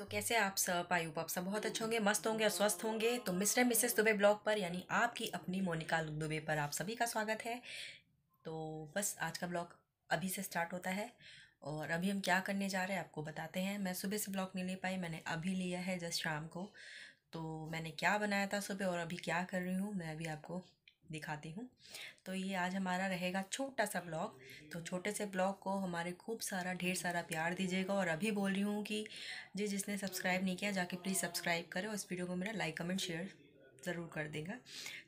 तो कैसे आप सब? आई होप आप सब बहुत अच्छे होंगे, मस्त होंगे और स्वस्थ होंगे। तो मिस्टर मिसेस दुबे ब्लॉग पर यानी आपकी अपनी मोनिका दुबे पर आप सभी का स्वागत है। तो बस आज का ब्लॉग अभी से स्टार्ट होता है और अभी हम क्या करने जा रहे हैं आपको बताते हैं। मैं सुबह से ब्लॉग नहीं ले पाई, मैंने अभी लिया है जस्ट शाम को। तो मैंने क्या बनाया था सुबह और अभी क्या कर रही हूँ मैं अभी आपको दिखाती हूँ। तो ये आज हमारा रहेगा छोटा सा ब्लॉग। तो छोटे से ब्लॉग को हमारे खूब सारा ढेर सारा प्यार दीजिएगा। और अभी बोल रही हूँ कि जिसने सब्सक्राइब नहीं किया जाके प्लीज़ सब्सक्राइब करें और इस वीडियो को मेरा लाइक कमेंट शेयर ज़रूर कर देगा।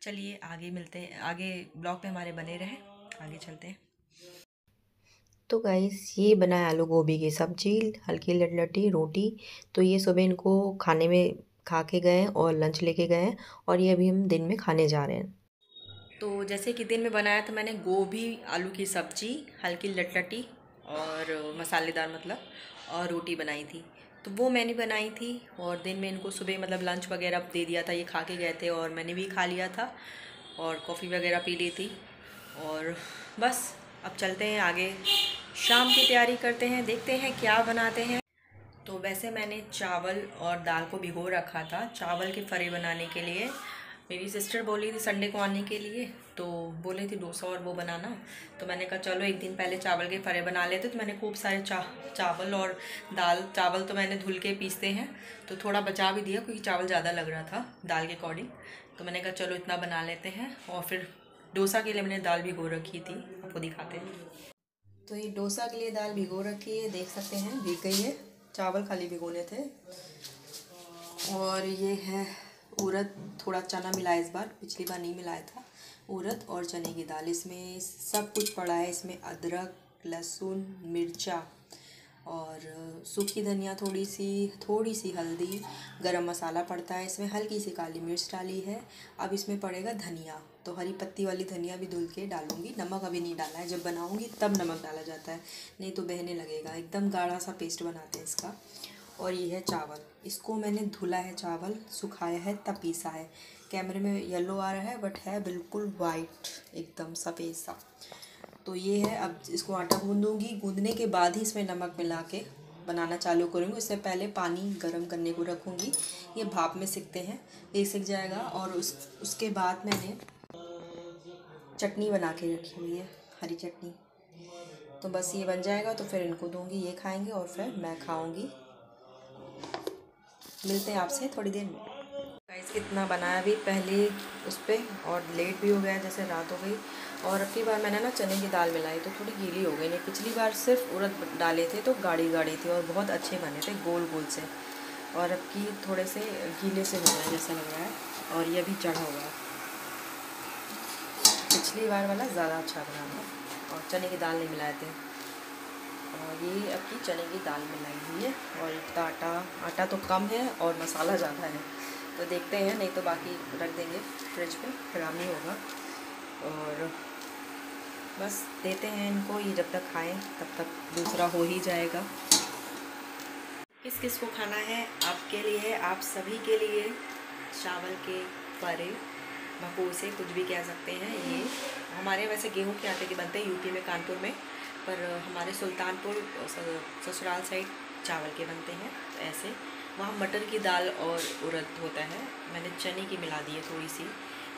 चलिए आगे मिलते हैं, आगे ब्लॉग पे हमारे बने रहें, आगे चलते हैं। तो गाइस ये बना है आलू गोभी की सब्जी, हल्की लटलटी रोटी। तो ये सुबह इनको खाने में खा के गए और लंच लेके गए हैं और ये अभी हम दिन में खाने जा रहे हैं। तो जैसे कि दिन में बनाया था मैंने गोभी आलू की सब्जी, हल्की लटलटी और मसालेदार मतलब, और रोटी बनाई थी। तो वो मैंने बनाई थी और दिन में इनको सुबह मतलब लंच वगैरह दे दिया था, ये खा के गए थे और मैंने भी खा लिया था और कॉफ़ी वगैरह पी ली थी। और बस अब चलते हैं आगे, शाम की तैयारी करते हैं, देखते हैं क्या बनाते हैं। तो वैसे मैंने चावल और दाल को भिगो रखा था चावल के फरे बनाने के लिए। मेरी सिस्टर बोली थी संडे को आने के लिए, तो बोले थी डोसा और वो बनाना। तो मैंने कहा चलो एक दिन पहले चावल के फरे बना लेते। तो मैंने खूब सारे चावल और दाल, चावल तो मैंने धुल के पीसते हैं तो थोड़ा बचा भी दिया क्योंकि चावल ज़्यादा लग रहा था दाल के अकॉर्डिंग। तो मैंने कहा चलो इतना बना लेते हैं। और फिर डोसा के लिए मैंने दाल भिगो रखी थी, आपको दिखाते हैं। तो ये डोसा के लिए दाल भिगो रखी है, देख सकते हैं भीग गई है। चावल खाली भिगोने थे। और ये है उड़द, थोड़ा चना मिलाया इस बार, पिछली बार नहीं मिलाया था। उड़द और चने की दाल, इसमें सब कुछ पड़ा है। इसमें अदरक, लहसुन, मिर्चा और सूखी धनिया, थोड़ी सी हल्दी, गरम मसाला पड़ता है इसमें, हल्की सी काली मिर्च डाली है। अब इसमें पड़ेगा धनिया, तो हरी पत्ती वाली धनिया भी धुल के डालूंगी। नमक अभी नहीं डाला है, जब बनाऊंगी तब नमक डाला जाता है, नहीं तो बहने लगेगा। एकदम गाढ़ा सा पेस्ट बनाते हैं इसका। और ये है चावल, इसको मैंने धुला है, चावल सुखाया है तब पीसा है। कैमरे में येलो आ रहा है बट है बिल्कुल वाइट, एकदम सफ़ेद सा। तो ये है, अब इसको आटा गूंदूंगी, गूंदने के बाद ही इसमें नमक मिला के बनाना चालू करूँगी। इससे पहले पानी गर्म करने को रखूँगी, ये भाप में सिकते हैं, ये सिक जाएगा। और उसके बाद मैंने चटनी बना के रखी हुई है, हरी चटनी। तो बस ये बन जाएगा तो फिर इनको दूंगी, ये खाएंगे और फिर मैं खाऊंगी। मिलते हैं आपसे थोड़ी देर में। गाइस इतना बनाया भी पहले उस पर और लेट भी हो गया, जैसे रात हो गई। और अब की बार मैंने ना चने की दाल मिलाई तो थोड़ी गीली हो गई। नहीं, पिछली बार सिर्फ उड़द डाले थे तो गाढ़ी गाढ़ी थी और बहुत अच्छे बने थे, गोल गोल से। और अब की थोड़े से गीले से हो रहा है जैसा लग रहा है, और ये भी चढ़ा हुआ है। पिछली बार वाला ज़्यादा अच्छा बना था और चने की दाल नहीं मिलाए थे। और ये अब की चने की दाल मिलाई हुई है। और इतना आटा तो कम है और मसाला ज़्यादा है, तो देखते हैं, नहीं तो बाकी रख देंगे फ्रिज पे, ख़राब नहीं होगा। और बस देते हैं इनको, ये जब तक खाएं तब तक दूसरा हो ही जाएगा। किस किस को खाना है आपके लिए, आप सभी के लिए चावल के फरे, भकोसे, कुछ भी कह सकते हैं। ये हमारे वैसे गेहूं के आटे के बनते हैं यूपी में, कानपुर में, पर हमारे सुल्तानपुर ससुराल साइड चावल के बनते हैं। तो ऐसे वहाँ मटर की दाल और उड़द होता है, मैंने चने की मिला दी है थोड़ी सी,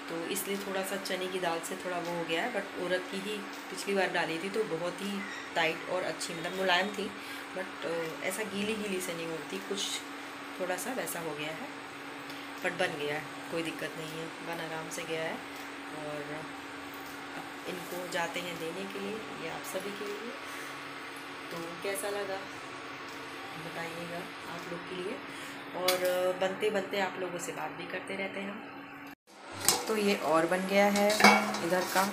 तो इसलिए थोड़ा सा चने की दाल से थोड़ा वो हो गया है। बट उड़द की ही पिछली बार डाली थी तो बहुत ही टाइट और अच्छी, मतलब मुलायम थी, बट ऐसा गीली गीली से नहीं होती, कुछ थोड़ा सा वैसा हो गया है। बट बन गया है, कोई दिक्कत नहीं है, बन आराम से गया है। और अब इनको जाते हैं देने के लिए, ये आप सभी के लिए। तो कैसा लगा बताइएगा आप लोग के लिए। और बनते बनते आप लोगों से बात भी करते रहते हैं हम। तो ये और बन गया है इधर का,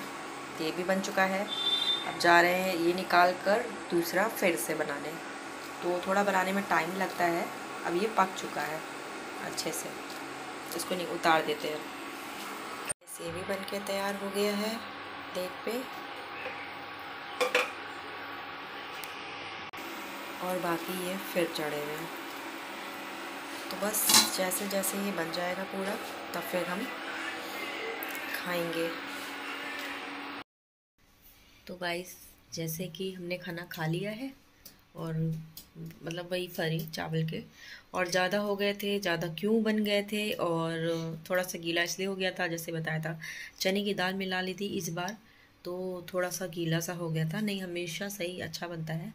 ये भी बन चुका है। अब जा रहे हैं ये निकाल कर दूसरा फिर से बनाने, तो थोड़ा बनाने में टाइम लगता है। अब ये पक चुका है अच्छे से, इसको नहीं उतार देते हैं। ये भी बन के तैयार हो गया है देख पे। और बाकी ये फिर चढ़े हुए हैं। तो बस जैसे जैसे ये बन जाएगा पूरा तब फिर हम खाएंगे। तो गाइस जैसे कि हमने खाना खा लिया है और मतलब वही फरी चावल के, और ज़्यादा हो गए थे। ज़्यादा क्यों बन गए थे, और थोड़ा सा गीला इसलिए हो गया था, जैसे बताया था चने की दाल मिला ली थी इस बार, तो थोड़ा सा गीला सा हो गया था। नहीं, हमेशा सही अच्छा बनता है,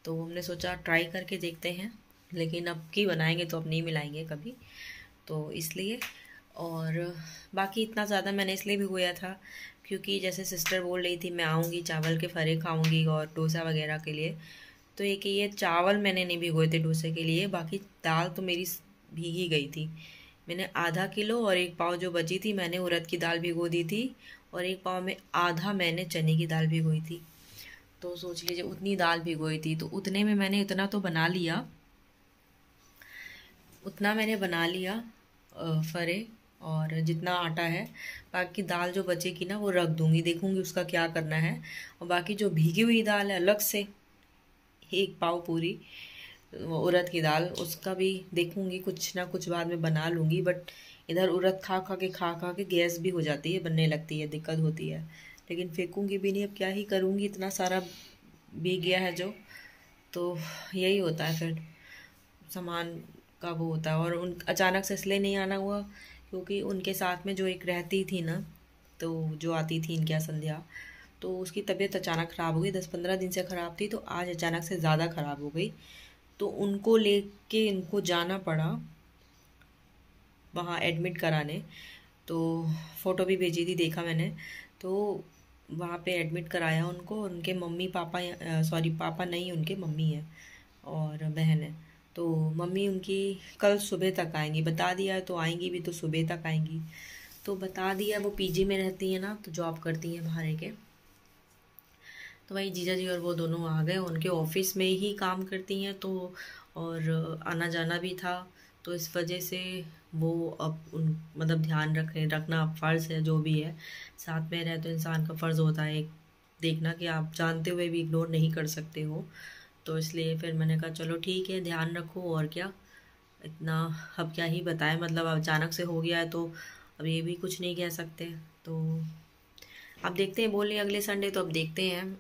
तो हमने सोचा ट्राई करके देखते हैं, लेकिन अब की बनाएंगे तो अब नहीं मिलाएंगे कभी, तो इसलिए। और बाकी इतना ज़्यादा मैंने इसलिए भिगोया था क्योंकि जैसे सिस्टर बोल रही थी मैं आऊँगी चावल के फरे खाऊंगी और डोसा वगैरह के लिए, तो एक ये चावल मैंने नहीं भिगोए थे डोसे के लिए, बाकी दाल तो मेरी भीगी गई थी। मैंने आधा किलो और एक पाव जो बची थी मैंने उड़द की दाल भिगो दी थी, और एक पाव में आधा मैंने चने की दाल भिगोई थी। तो सोच लीजिए उतनी दाल भिगोई थी, तो उतने में मैंने इतना तो बना लिया, उतना मैंने बना लिया फरे, और जितना आटा है। बाकी दाल जो बचेगी ना वो रख दूंगी, देखूंगी उसका क्या करना है। और बाकी जो भीगी हुई दाल है अलग से एक पाव पूरी वो उड़द की दाल, उसका भी देखूंगी, कुछ ना कुछ बाद में बना लूंगी। बट इधर उड़द खा खा के गैस भी हो जाती है, बनने लगती है, दिक्कत होती है। लेकिन फेंकूंगी भी नहीं, अब क्या ही करूंगी, इतना सारा भीग गया है जो, तो यही होता है फिर सामान का वो होता है। और उन अचानक से इसलिए नहीं आना हुआ क्योंकि उनके साथ में जो एक रहती थी ना, तो जो आती थी इनके यहाँ संध्या, तो उसकी तबीयत अचानक ख़राब हो गई, 10-15 दिन से ख़राब थी, तो आज अचानक से ज़्यादा ख़राब हो गई, तो उनको लेके इनको जाना पड़ा वहाँ एडमिट कराने। तो फ़ोटो भी भेजी थी, देखा मैंने, तो वहाँ पे एडमिट कराया उनको। उनके मम्मी पापा, सॉरी पापा नहीं, उनके मम्मी है और बहन है। तो मम्मी उनकी कल सुबह तक आएंगी, बता दिया है, तो आएंगी भी तो सुबह तक आएंगी। तो बता दिया, वो पीजी में रहती है ना, तो जॉब करती हैं बाहर के। तो वही जीजा जी और वो दोनों आ गए, उनके ऑफिस में ही काम करती हैं, तो और आना जाना भी था, तो इस वजह से वो अब उन मतलब ध्यान रखना फ़र्ज़ है, जो भी है साथ में रहे तो इंसान का फ़र्ज़ होता है एक देखना, कि आप जानते हुए भी इग्नोर नहीं कर सकते हो। तो इसलिए फिर मैंने कहा चलो ठीक है, ध्यान रखो, और क्या इतना, अब क्या ही बताएं, मतलब अचानक से हो गया है तो अब ये भी कुछ नहीं कह सकते। तो अब देखते हैं, बोले अगले संडे, तो अब देखते हैं।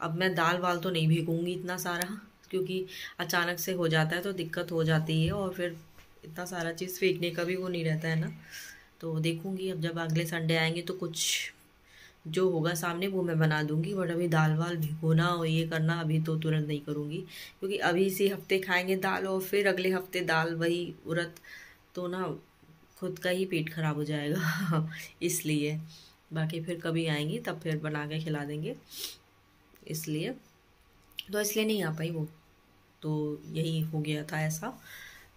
अब मैं दाल वाल तो नहीं भिगूंगी इतना सारा, क्योंकि अचानक से हो जाता है तो दिक्कत हो जाती है, और फिर इतना सारा चीज़ फेंकने का भी वो नहीं रहता है ना। तो देखूंगी अब जब अगले संडे आएंगे तो कुछ जो होगा सामने वो मैं बना दूंगी, बट अभी दाल वाल भिगोना और ये करना अभी तो तुरंत नहीं करूंगी, क्योंकि अभी इसी हफ्ते खाएंगे दाल और फिर अगले हफ्ते दाल वही उड़द, तो ना खुद का ही पेट खराब हो जाएगा इसलिए। बाकी फिर कभी आएंगी तब फिर बना के खिला देंगे, इसलिए तो इसलिए नहीं आ पाई वो, तो यही हो गया था ऐसा।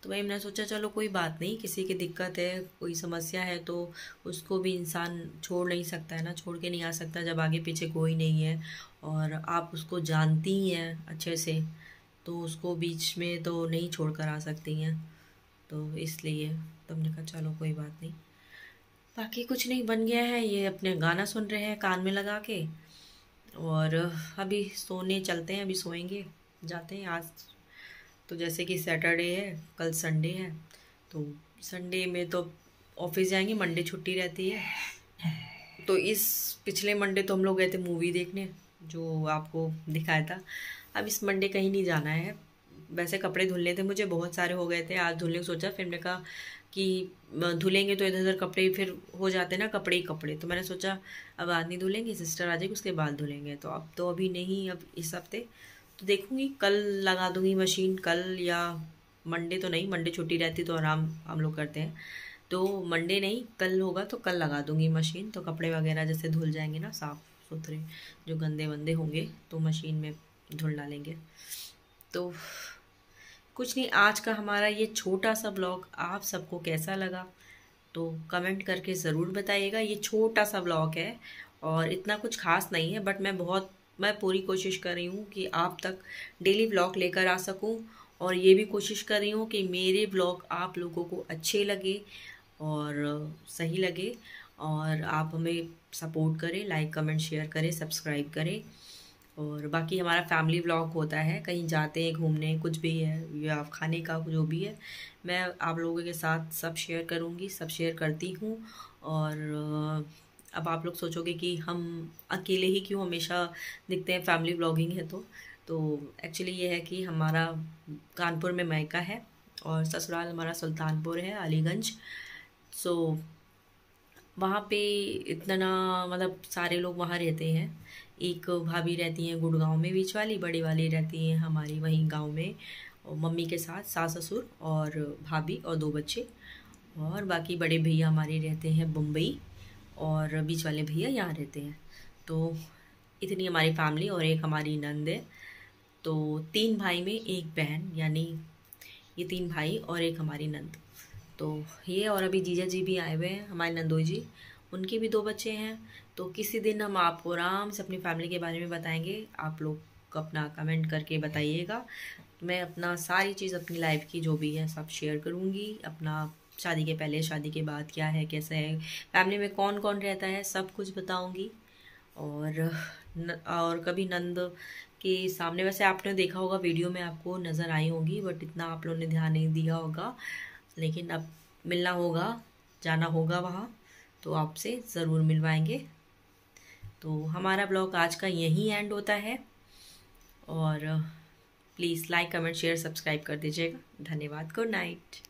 तो वही मैंने सोचा चलो कोई बात नहीं, किसी की दिक्कत है, कोई समस्या है, तो उसको भी इंसान छोड़ नहीं सकता है ना, छोड़ के नहीं आ सकता जब आगे पीछे कोई नहीं है, और आप उसको जानती ही हैं अच्छे से, तो उसको बीच में तो नहीं छोड़ कर आ सकती हैं। तो इसलिए तो हमने कहा चलो कोई बात नहीं। बाकी कुछ नहीं, बन गया है, ये अपने गाना सुन रहे हैं कान में लगा के, और अभी सोने चलते हैं, अभी सोएंगे, जाते हैं आज। तो जैसे कि सैटरडे है, कल संडे है, तो संडे में तो ऑफिस जाएंगे, मंडे छुट्टी रहती है। तो इस पिछले मंडे तो हम लोग गए थे मूवी देखने, जो आपको दिखाया था। अब इस मंडे कहीं नहीं जाना है। वैसे कपड़े धुलने थे मुझे, बहुत सारे हो गए थे, आज धुलने को सोचा, फिर मैंने कहा कि धुलेंगे तो इधर उधर कपड़े फिर हो जाते ना, कपड़े ही कपड़े, तो मैंने सोचा अब आज नहीं धुलेंगे, सिस्टर आ जाएगी उसके बाद धुलेंगे, तो अब तो अभी नहीं, अब इस हफ्ते तो देखूंगी, कल लगा दूंगी मशीन, कल या मंडे तो नहीं, मंडे छुट्टी रहती तो आराम हम लोग करते हैं, तो मंडे नहीं कल होगा, तो कल लगा दूंगी मशीन, तो कपड़े वगैरह जैसे धुल जाएंगे ना साफ़ सुथरे, जो गंदे वंदे होंगे तो मशीन में धुल डालेंगे। तो कुछ नहीं, आज का हमारा ये छोटा सा ब्लॉग आप सबको कैसा लगा तो कमेंट करके ज़रूर बताइएगा। ये छोटा सा ब्लॉग है और इतना कुछ खास नहीं है, बट मैं पूरी कोशिश कर रही हूँ कि आप तक डेली ब्लॉग लेकर आ सकूँ, और ये भी कोशिश कर रही हूँ कि मेरे ब्लॉग आप लोगों को अच्छे लगे और सही लगे, और आप हमें सपोर्ट करें, लाइक कमेंट शेयर करें, सब्सक्राइब करें। और बाकी हमारा फैमिली व्लॉग होता है, कहीं जाते हैं घूमने, कुछ भी है या खाने का जो भी है, मैं आप लोगों के साथ सब शेयर करूँगी, सब शेयर करती हूँ। और अब आप लोग सोचोगे कि हम अकेले ही क्यों हमेशा दिखते हैं, फैमिली व्लॉगिंग है तो तो एक्चुअली ये है कि हमारा कानपुर में मायका है और ससुराल हमारा सुल्तानपुर है, अलीगंज। सो वहाँ पे इतना मतलब सारे लोग वहाँ रहते हैं। एक भाभी रहती हैं गुड़गांव में, बीच वाली, बड़ी वाली रहती हैं हमारी वहीं गांव में, और मम्मी के साथ सास ससुर और भाभी और 2 बच्चे। और बाकी बड़े भैया हमारे रहते हैं मुंबई और बीच वाले भैया यहाँ रहते हैं। तो इतनी हमारी फैमिली, और एक हमारी नंद है। तो 3 भाई में 1 बहन, यानी ये 3 भाई और एक हमारी नंद। तो ये, और अभी जीजा जी भी आए हुए हैं हमारे नंदोई जी, उनके भी 2 बच्चे हैं। तो किसी दिन हम आपको आराम से अपनी फैमिली के बारे में बताएंगे, आप लोग अपना कमेंट करके बताइएगा। मैं अपना सारी चीज़ अपनी लाइफ की जो भी है सब शेयर करूँगी, अपना शादी के पहले, शादी के बाद क्या है, कैसा है, फैमिली में कौन कौन रहता है, सब कुछ बताऊँगी। और कभी नंद के सामने, वैसे आपने देखा होगा वीडियो में आपको नज़र आई होगी, बट इतना आप लोगों ने ध्यान नहीं दिया होगा। लेकिन अब मिलना होगा, जाना होगा वहाँ, तो आपसे ज़रूर मिलवाएंगे। तो हमारा ब्लॉग आज का यहीं एंड होता है, और please like, comment, share, subscribe कर दीजिएगा। धन्यवाद। Good night.